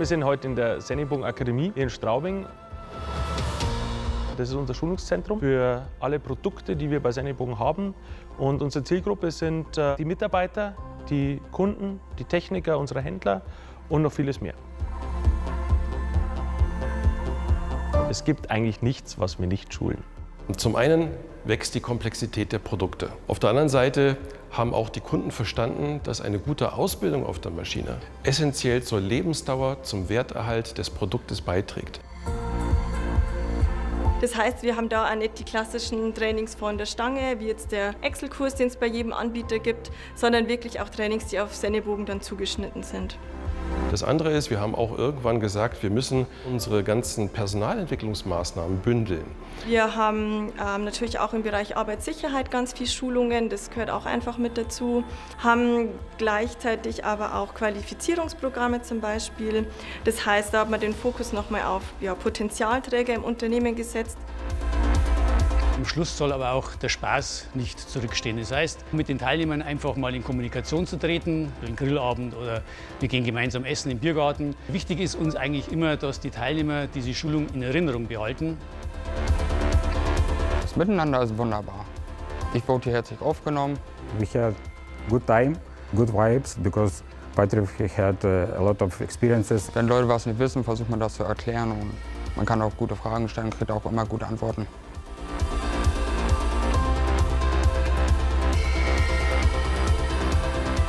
Wir sind heute in der Sennebogen Akademie in Straubing. Das ist unser Schulungszentrum für alle Produkte, die wir bei Sennebogen haben. Und unsere Zielgruppe sind die Mitarbeiter, die Kunden, die Techniker, unsere Händler und noch vieles mehr. Es gibt eigentlich nichts, was wir nicht schulen. Zum einen wächst die Komplexität der Produkte. Auf der anderen Seite haben auch die Kunden verstanden, dass eine gute Ausbildung auf der Maschine essentiell zur Lebensdauer, zum Werterhalt des Produktes beiträgt. Das heißt, wir haben da auch nicht die klassischen Trainings von der Stange, wie jetzt der Excel-Kurs, den es bei jedem Anbieter gibt, sondern wirklich auch Trainings, die auf Sennebogen dann zugeschnitten sind. Das andere ist, wir haben auch irgendwann gesagt, wir müssen unsere ganzen Personalentwicklungsmaßnahmen bündeln. Wir haben natürlich auch im Bereich Arbeitssicherheit ganz viel Schulungen, das gehört auch einfach mit dazu. Haben gleichzeitig aber auch Qualifizierungsprogramme zum Beispiel. Das heißt, da hat man den Fokus nochmal auf Potenzialträger im Unternehmen gesetzt. Am Schluss soll aber auch der Spaß nicht zurückstehen. Das heißt, mit den Teilnehmern einfach mal in Kommunikation zu treten, einen Grillabend oder wir gehen gemeinsam essen im Biergarten. Wichtig ist uns eigentlich immer, dass die Teilnehmer diese Schulung in Erinnerung behalten. Das Miteinander ist wunderbar. Ich wurde hier herzlich aufgenommen. We had good time, good vibes, because Patrick had a lot of experiences. Wenn Leute was nicht wissen, versucht man das zu erklären und man kann auch gute Fragen stellen, kriegt auch immer gute Antworten.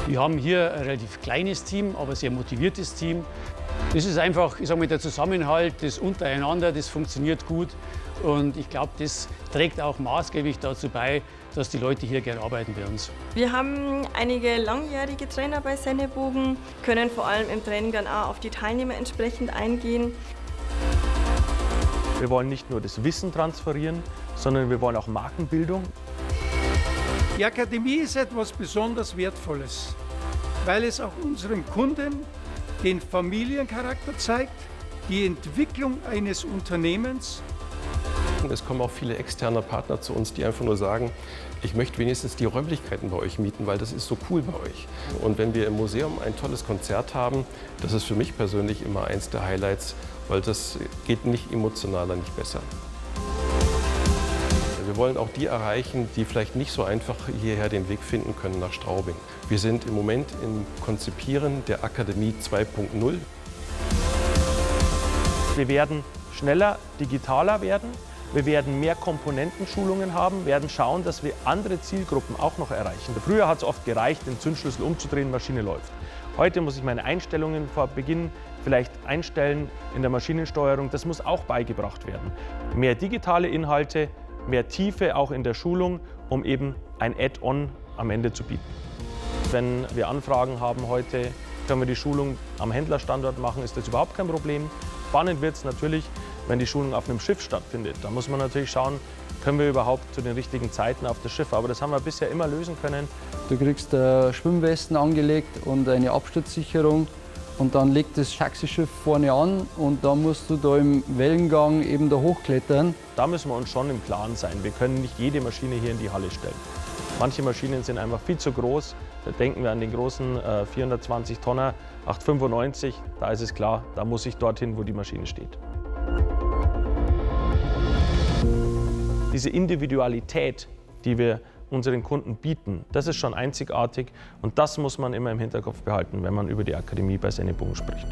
Wir haben hier ein relativ kleines Team, aber sehr motiviertes Team. Das ist einfach, ich sage mal, der Zusammenhalt, das Untereinander, das funktioniert gut. Und ich glaube, das trägt auch maßgeblich dazu bei, dass die Leute hier gerne arbeiten bei uns. Wir haben einige langjährige Trainer bei Sennebogen, können vor allem im Training dann auch auf die Teilnehmer entsprechend eingehen. Wir wollen nicht nur das Wissen transferieren, sondern wir wollen auch Markenbildung. Die Akademie ist etwas besonders Wertvolles, weil es auch unserem Kunden den Familiencharakter zeigt, die Entwicklung eines Unternehmens. Es kommen auch viele externe Partner zu uns, die einfach nur sagen, ich möchte wenigstens die Räumlichkeiten bei euch mieten, weil das ist so cool bei euch. Und wenn wir im Museum ein tolles Konzert haben, das ist für mich persönlich immer eins der Highlights, weil das geht nicht emotionaler, nicht besser. Wir wollen auch die erreichen, die vielleicht nicht so einfach hierher den Weg finden können nach Straubing. Wir sind im Moment im Konzipieren der Akademie 2.0. Wir werden schneller, digitaler werden. Wir werden mehr Komponentenschulungen haben, werden schauen, dass wir andere Zielgruppen auch noch erreichen. Früher hat es oft gereicht, den Zündschlüssel umzudrehen, Maschine läuft. Heute muss ich meine Einstellungen vor Beginn vielleicht einstellen in der Maschinensteuerung. Das muss auch beigebracht werden. Mehr digitale Inhalte, mehr Tiefe auch in der Schulung, um eben ein Add-on am Ende zu bieten. Wenn wir Anfragen haben heute, können wir die Schulung am Händlerstandort machen, ist das überhaupt kein Problem. Spannend wird es natürlich, wenn die Schulung auf einem Schiff stattfindet. Da muss man natürlich schauen, können wir überhaupt zu den richtigen Zeiten auf das Schiff. Aber das haben wir bisher immer lösen können. Du kriegst Schwimmwesten angelegt und eine Absturzsicherung. Und dann legt das Taxischiff vorne an und dann musst du da im Wellengang eben da hochklettern. Da müssen wir uns schon im Klaren sein. Wir können nicht jede Maschine hier in die Halle stellen. Manche Maschinen sind einfach viel zu groß. Da denken wir an den großen 420 Tonner 895. Da ist es klar, da muss ich dorthin, wo die Maschine steht. Diese Individualität, die wir unseren Kunden bieten, das ist schon einzigartig und das muss man immer im Hinterkopf behalten, wenn man über die Akademie bei Sennebogen spricht.